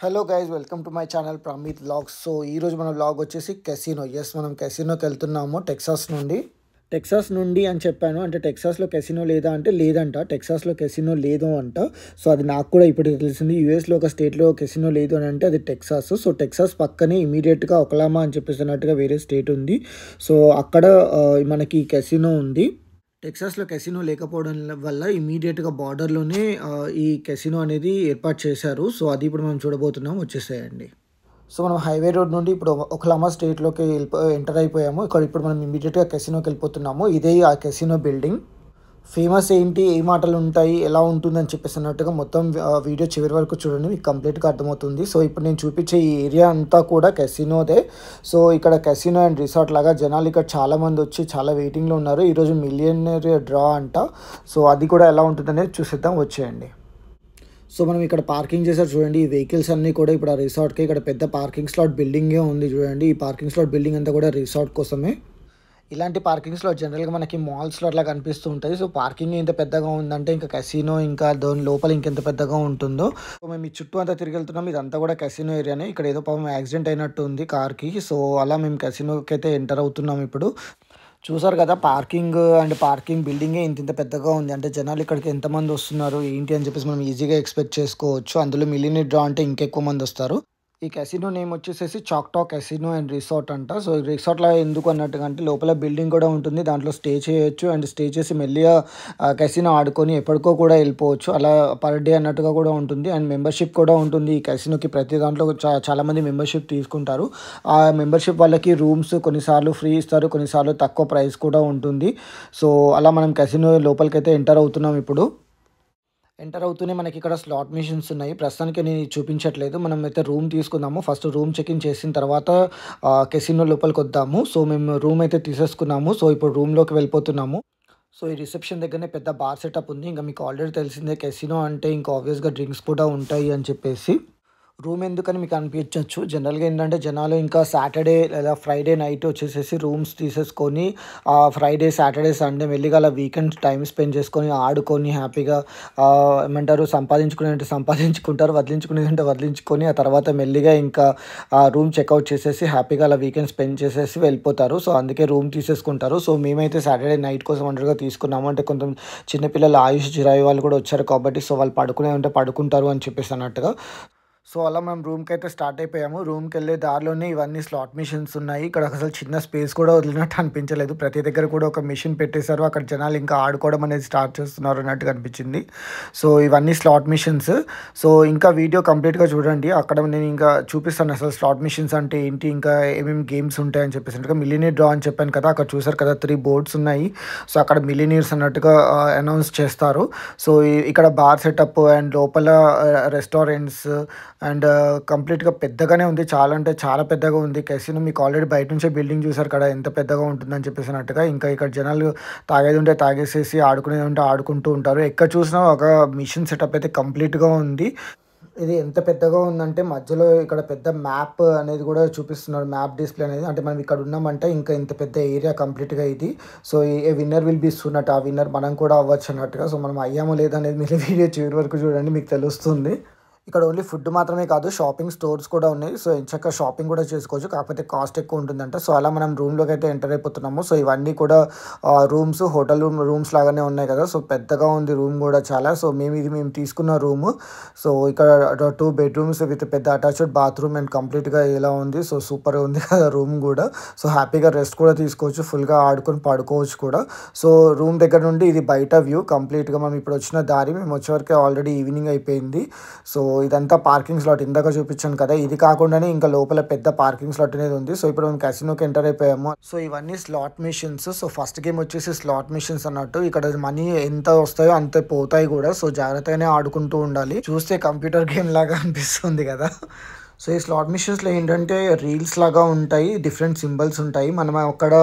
Hello guys welcome to my channel Pramit vlogs. So ఈరోజు మన vlog వచ్చేసి కెసినో. మనం కెసినోకి వెళ్తున్నాము టెక్సాస్ నుండి అని చెప్పాను. అంటే టెక్సాస్లో కెసినో లేదా అంటే లేదంట, టెక్సాస్లో కెసినో లేదు అంట. సో అది నాకు కూడా ఇప్పుడు తెలిసింది. యూఎస్లో ఒక స్టేట్లో కెసినో లేదు అని అంటే అది టెక్సాస్. సో టెక్సాస్ పక్కనే ఇమీడియట్గా ఒక్లహోమా అని చెప్పేసినట్టుగా వేరే స్టేట్ ఉంది. సో అక్కడ మనకి కెసినో ఉంది. టెక్సాస్లో కెసినో లేకపోవడం వల్ల ఇమీడియట్గా బార్డర్లోనే ఈ కెసినో అనేది ఏర్పాటు చేశారు. సో అది ఇప్పుడు మనం చూడబోతున్నాం. వచ్చేసేయండి. సో మనం హైవే రోడ్ నుండి ఇప్పుడు ఒక్లహోమా స్టేట్లోకి ఎంటర్ అయిపోయాము. ఇప్పుడు మనం ఇమీడియట్గా కెసినోకి వెళ్ళిపోతున్నాము. ఇదే ఆ కెసినో బిల్డింగ్. ఫేమస్ ఏంటి, ఏ మాటలు ఉంటాయి, ఎలా ఉంటుందని చెప్పేసి అన్నట్టుగా మొత్తం వీడియో చివరి వరకు చూడండి, మీకు కంప్లీట్గా అర్థమవుతుంది. సో ఇప్పుడు నేను చూపించే ఈ ఏరియా అంతా కూడా కెసినోదే. సో ఇక్కడ కెసినో అండ్ రిసార్ట్ లాగా జనాలు ఇక్కడ చాలామంది వచ్చి చాలా వెయిటింగ్లో ఉన్నారు. ఈరోజు మిలియనర్ డ్రా అంట. సో అది కూడా ఎలా ఉంటుందనేది చూసేద్దాం, వచ్చేయండి. సో మనం ఇక్కడ పార్కింగ్ చేసారు చూడండి. ఈ వెహికల్స్ అన్నీ కూడా ఇప్పుడు ఆ రిసార్ట్కి, ఇక్కడ పెద్ద పార్కింగ్ స్లాట్ బిల్డింగే ఉంది చూడండి. ఈ పార్కింగ్ స్లాట్ బిల్డింగ్ అంతా కూడా రిసార్ట్ కోసమే. ఇలాంటి పార్కింగ్స్లో జనరల్గా మనకి మాల్స్లో అట్లా కనిపిస్తూ ఉంటాయి. సో పార్కింగ్ ఇంత పెద్దగా ఉందంటే ఇంకా కెసినో ఇంకా దాని లోపల ఇంకెంత పెద్దగా ఉంటుందో. సో మేము ఈ చుట్టూ అంతా తిరిగి వెళ్తున్నాం. ఇదంతా కూడా కెసినో ఏరియానే. ఇక్కడ ఏదో పాపం యాక్సిడెంట్ అయినట్టు ఉంది కార్కి. సో అలా మేము కెసినోకి అయితే ఎంటర్ అవుతున్నాం ఇప్పుడు. చూసారు కదా, పార్కింగ్ బిల్డింగే ఇంత పెద్దగా ఉంది. అంటే జనాలు ఇక్కడికి ఎంతమంది వస్తున్నారు ఏంటి అని చెప్పేసి మనం ఈజీగా ఎక్స్పెక్ట్ చేసుకోవచ్చు. అందులో మిలియనర్ డ్రా అంటే ఇంకెక్కువ మంది వస్తారు. ఈ కెసినో నేమ్ వచ్చేసేసి చాక్టా కెసినో అండ్ రిసార్ట్ అంట. సో ఈ రిసార్ట్లో ఎందుకు అన్నట్టుగా అంటే లోపల బిల్డింగ్ కూడా ఉంటుంది, దాంట్లో స్టే చేయొచ్చు. అండ్ స్టే చేసి మెల్లిగా కెసినో ఆడుకొని ఎప్పటికో కూడా వెళ్ళిపోవచ్చు. అలా పర్ డే అన్నట్టుగా కూడా ఉంటుంది. అండ్ మెంబర్షిప్ కూడా ఉంటుంది ఈ కెసినోకి. ప్రతి దాంట్లో చాలామంది మెంబర్షిప్ తీసుకుంటారు. ఆ మెంబర్షిప్ వాళ్ళకి రూమ్స్ కొన్నిసార్లు ఫ్రీ ఇస్తారు, కొన్నిసార్లు తక్కువ ప్రైస్ కూడా ఉంటుంది. సో అలా మనం కెసినో లోపలికైతే ఎంటర్ అవుతున్నాం ఇప్పుడు. ఎంటర్ అవుతూనే మనకి ఇక్కడ స్లాట్ మిషన్స్ ఉన్నాయి. ప్రస్తుతానికి నేను చూపించట్లేదు. మనం అయితే రూమ్ తీసుకుందాము. ఫస్ట్ రూమ్ చెక్-ఇన్ చేసిన తర్వాత కెసినో లోపలికి వద్దాము. సో మేము రూమ్ అయితే తీసేసుకున్నాము. సో ఇప్పుడు రూమ్లోకి వెళ్ళిపోతున్నాము. సో ఈ రిసెప్షన్ దగ్గరనే పెద్ద బార్ సెటప్ ఉంది. ఇంకా మీకు ఆల్రెడీ తెలిసిందే కెసినో అంటే ఇంకా ఆబ్వియస్గా డ్రింక్స్ కూడా ఉంటాయి అని చెప్పేసి. రూమ్ ఎందుకని మీకు అనిపించవచ్చు. జనరల్గా ఏంటంటే జనాలు ఇంకా సాటర్డే లేదా ఫ్రైడే నైట్ వచ్చేసేసి రూమ్స్ తీసేసుకొని ఫ్రైడే సాటర్డే సండే మెల్లిగా అలా వీకెండ్ టైం స్పెండ్ చేసుకొని ఆడుకొని హ్యాపీగా ఏమంటారు సంపాదించుకుంటారు, వదిలించుకునేదంటే వదిలించుకొని ఆ తర్వాత మెల్లిగా ఇంకా రూమ్ చెక్అవుట్ చేసేసి హ్యాపీగా అలా వీకెండ్ స్పెండ్ చేసేసి వెళ్ళిపోతారు. సో అందుకే రూమ్ తీసేసుకుంటారు. సో మేమైతే సాటర్డే నైట్ కోసం ఒంటరిగా తీసుకున్నాము. అంటే కొంచెం చిన్నపిల్లలు ఆయుష్ చిరాయి వాళ్ళు కూడా వచ్చారు కాబట్టి సో వాళ్ళు పడుకునే ఉంటే పడుకుంటారు అని చెప్పేసి అన్నట్టుగా. సో అలా మనం రూమ్కి అయితే స్టార్ట్ అయిపోయాము. రూమ్కి వెళ్ళే దారిలోనే ఇవన్నీ స్లాట్ మిషన్స్ ఉన్నాయి. ఇక్కడ అసలు చిన్న స్పేస్ కూడా వదిలినట్టు అనిపించలేదు. ప్రతి దగ్గర కూడా ఒక మిషన్ పెట్టేశారు. అక్కడ జనాలు ఇంకా ఆడుకోవడం అనేది స్టార్ట్ చేస్తున్నారు అన్నట్టుగా అనిపించింది. సో ఇవన్నీ స్లాట్ మిషన్స్. సో ఇంకా వీడియో కంప్లీట్గా చూడండి. అక్కడ నేను ఇంకా చూపిస్తాను అసలు స్లాట్ మిషన్స్ అంటే ఏంటి, ఇంకా ఏమేమి గేమ్స్ ఉంటాయని చెప్పేసి. అంటే మిలియనీర్ డ్రా అని చెప్పాను కదా, అక్కడ చూసారు కదా 3 బోర్డ్స్ ఉన్నాయి. సో అక్కడ మిలియనీర్స్ అన్నట్టుగా అనౌన్స్ చేస్తారు. సో ఇక్కడ బార్ సెటప్ అండ్ లోపల రెస్టారెంట్స్ అండ్ కంప్లీట్గా పెద్దగానే ఉంది. చాలా అంటే చాలా పెద్దగా ఉంది కెసినో. మీకు ఆల్రెడీ బయట నుంచే బిల్డింగ్ చూసారు కదా ఎంత పెద్దగా ఉంటుందని చెప్పేసినట్టుగా. ఇంకా ఇక్కడ జనాలు తాగేది ఉంటే తాగేసేసి ఆడుకునేది ఉంటే ఆడుకుంటూ ఉంటారు. ఎక్కడ చూసినా ఒక మిషన్ సెటప్ అయితే కంప్లీట్గా ఉంది. ఇది ఎంత పెద్దగా ఉందంటే మధ్యలో ఇక్కడ పెద్ద మ్యాప్ అనేది కూడా చూపిస్తున్నారు. మ్యాప్ డిస్ప్లే అనేది, అంటే మనం ఇక్కడ ఉన్నామంటే ఇంకా ఇంత పెద్ద ఏరియా కంప్లీట్గా ఇది. So A winner will be soon at, ఆ విన్నర్ మనం కూడా అవ్వచ్చు అన్నట్టుగా. సో మనం అయ్యామో లేదనేది మీరు వీడియో చివరి వరకు చూడండి, మీకు తెలుస్తుంది. ఇక్కడ ఓన్లీ ఫుడ్ మాత్రమే కాదు, షాపింగ్ స్టోర్స్ కూడా ఉన్నాయి. సో ఎంచక్క షాపింగ్ కూడా చేసుకోవచ్చు, కాకపోతే కాస్ట్ ఎక్కువ ఉంటుందంట. సో అలా మనం రూమ్లోకి అయితే ఎంటర్ అయిపోతున్నాము. సో ఇవన్నీ కూడా రూమ్స్, హోటల్ రూమ్స్ లాగానే ఉన్నాయి కదా. సో పెద్దగా ఉంది రూమ్ కూడా చాలా. సో మేము తీసుకున్న రూము. సో ఇక్కడ 2 బెడ్రూమ్స్ విత్ పెద్ద అటాచ్డ్ బాత్రూమ్ అండ్ కంప్లీట్గా ఇలా ఉంది. సో సూపర్గా ఉంది కదా రూమ్ కూడా. సో హ్యాపీగా రెస్ట్ కూడా తీసుకోవచ్చు, ఫుల్గా ఆడుకొని పడుకోవచ్చు కూడా. సో రూమ్ దగ్గర నుండి ఇది బయట వ్యూ కంప్లీట్గా. మనం ఇప్పుడు వచ్చిన దారి, మేము వచ్చేవరకు ఆల్రెడీ ఈవినింగ్ అయిపోయింది. సో ఇదంతా పార్కింగ్ స్లాట్ ఇందాక చూపించాను కదా. ఇది కాకుండానే ఇంకా లోపల పెద్ద పార్కింగ్ స్లాట్ అనేది ఉంది. సో ఇప్పుడు మేము కెసినోకి ఎంటర్ అయిపోయాము. సో ఇవన్నీ slot machines. So first game వచ్చేసి స్లాట్ మిషన్స్ అన్నట్టు. ఇక్కడ మనీ ఎంత వస్తాయో అంత పోతాయి కూడా. సో జాగ్రత్తగానే ఆడుకుంటూ ఉండాలి. చూస్తే కంప్యూటర్ గేమ్ లాగా అనిపిస్తుంది కదా. సో ఈ స్లాట్ మిషన్స్లో ఏంటంటే రీల్స్ లాగా ఉంటాయి, డిఫరెంట్ సింబల్స్ ఉంటాయి. మనం అక్కడ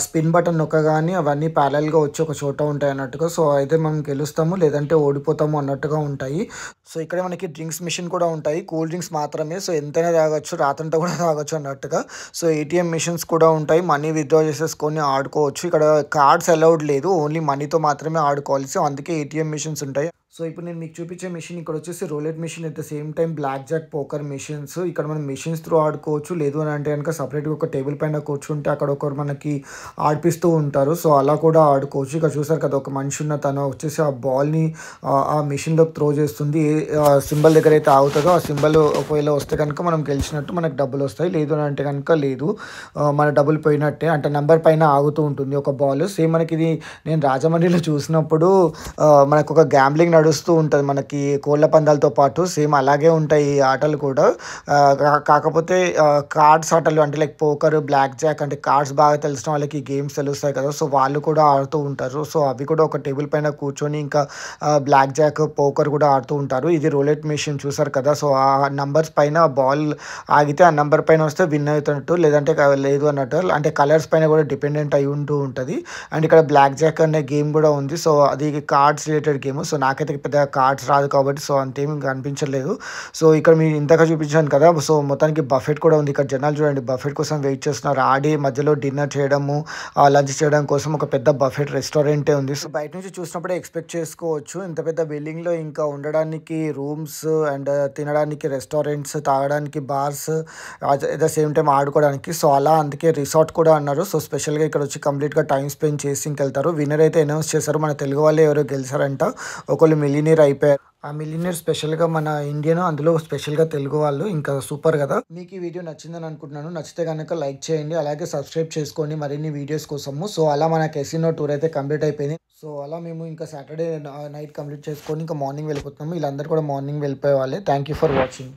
స్పిన్ బటన్ నొక్కగానే అవన్నీ ప్యారల్గా వచ్చి ఒక చోట ఉంటాయి అన్నట్టుగా. సో అయితే మనం గెలుస్తాము లేదంటే ఓడిపోతాము అన్నట్టుగా ఉంటాయి. సో ఇక్కడ మనకి డ్రింక్స్ మిషన్ కూడా ఉంటాయి, కూల్ డ్రింక్స్ మాత్రమే. సో ఎంతైనా తాగొచ్చు, రాత్రంతా కూడా తాగొచ్చు అన్నట్టుగా. సో ఏటీఎం మిషన్స్ కూడా ఉంటాయి, మనీ విత్డ్రా చేసేసుకొని ఆడుకోవచ్చు. ఇక్కడ కార్డ్స్ అలౌడ్ లేదు, ఓన్లీ మనీతో మాత్రమే ఆడుకోవాలి. సో అందుకే ఏటీఎం మిషన్స్ ఉంటాయి. సో ఇప్పుడు నేను మీకు చూపించే మెషిన్ ఇక్కడ వచ్చేసి roulette machine, at the same time black jack poker machines. ఇక్కడ మనం మెషిన్స్ త్రూ ఆడుకోవచ్చు, లేదు అని అంటే కనుక సపరేట్గా ఒక టేబుల్ పైన కూర్చుంటే అక్కడ ఒకరు మనకి ఆడిపిస్తూ ఉంటారు. సో అలా కూడా ఆడుకోవచ్చు. ఇక్కడ చూసారు కదా, ఒక మనిషి ఉన్న తను వచ్చేసి ఆ బాల్ని ఆ మెషిన్లోకి త్రో చేస్తుంది. సింబల్ దగ్గర అయితే ఆగుతుందో ఆ సింబల్ ఒకవేళ వస్తే కనుక మనం గెలిచినట్టు, మనకు డబ్బులు వస్తాయి. లేదు అని అంటే కనుక లేదు, మన డబ్బులు పోయినట్టే. అంటే నెంబర్ పైన ఆగుతూ ఉంటుంది ఒక బాల్. సేమ్ మనకి ఇది నేను రాజమండ్రిలో చూసినప్పుడు మనకు ఒక గ్యాంబ్లింగ్ నడుస్తూ ఉంటుంది మనకి కోళ్ళ పందాలతో పాటు. సేమ్ అలాగే ఉంటాయి ఈ ఆటలు కూడా. కాకపోతే కార్డ్స్ ఆటలు అంటే లైక్ పోకర్, బ్లాక్ జాక్ అంటే కార్డ్స్ బాగా తెలిసిన వాళ్ళకి ఈ గేమ్స్ తెలుస్తాయి కదా, సో వాళ్ళు కూడా ఆడుతూ ఉంటారు. సో అవి కూడా ఒక టేబుల్ పైన కూర్చొని ఇంకా బ్లాక్ జాక్, పోకర్ కూడా ఆడుతూ ఉంటారు. ఇది రోలెట్ మెషిన్ చూసారు కదా. సో ఆ నంబర్స్ పైన బాల్ ఆగితే ఆ నెంబర్ పైన వస్తే విన్ అవుతున్నట్టు, లేదంటే లేదు అన్నట్టు. అంటే కలర్స్ పైన కూడా డిపెండెంట్ అయి ఉంటూ ఉంటుంది. అండ్ ఇక్కడ బ్లాక్ జాక్ అనే గేమ్ కూడా ఉంది. సో అది కార్డ్స్ రిలేటెడ్ గేమ్. సో నాకైతే పెద్ద కార్డ్స్ రాదు కాబట్టి సో అంతేమి కనిపించలేదు. సో ఇక్కడ మీరు ఇంతగా చూపించాను కదా, సో మొత్తానికి బఫెట్ కూడా ఉంది. ఇక్కడ జనాలు చూడండి బఫెట్ కోసం వెయిట్ చేస్తున్నారు. ఆడి మధ్యలో డిన్నర్ చేయడము, లంచ్ చేయడం కోసం ఒక పెద్ద బఫెట్ రెస్టారెంటే ఉంది. సో బయట నుంచి చూసినప్పుడే ఎక్స్పెక్ట్ చేసుకోవచ్చు ఇంత పెద్ద బిల్డింగ్లో ఇంకా ఉండడానికి రూమ్స్ అండ్ తినడానికి రెస్టారెంట్స్, తాగడానికి bars, at the same time ఆడుకోవడానికి. సో అలా అందుకే రిసార్ట్ కూడా అన్నారు. సో స్పెషల్గా ఇక్కడ వచ్చి కంప్లీట్గా టైం స్పెండ్ చేసి ఇంకెళ్తారు. విన్నర్ అయితే అనౌన్స్ చేశారు. మన తెలుగు వాళ్ళే ఎవరో గెలిచారంట. ఒకళ్ళు మిలియనీర్ అయిపోయారు. ఆ మిలియనీర్ స్పెషల్గా మన ఇండియన్, అందులో స్పెషల్గా తెలుగు వాళ్ళు. ఇంకా సూపర్ కదా. మీకు ఈ వీడియో నచ్చిందని అనుకుంటున్నాను. నచ్చితే కనుక లైక్ చేయండి, అలాగే సబ్స్క్రైబ్ చేసుకోండి మరిన్ని వీడియోస్ కోసము. సో అలా మన కెసినో టూర్ అయితే కంప్లీట్ అయిపోయింది. సో అలా మేము ఇంకా సాటర్డే నైట్ కంప్లీట్ చేసుకొని ఇంకా మార్నింగ్ వెళ్ళిపోతున్నాము. వీళ్ళందరూ కూడా మార్నింగ్ వెళ్ళిపోయే వాళ్ళే. Thank you for watching.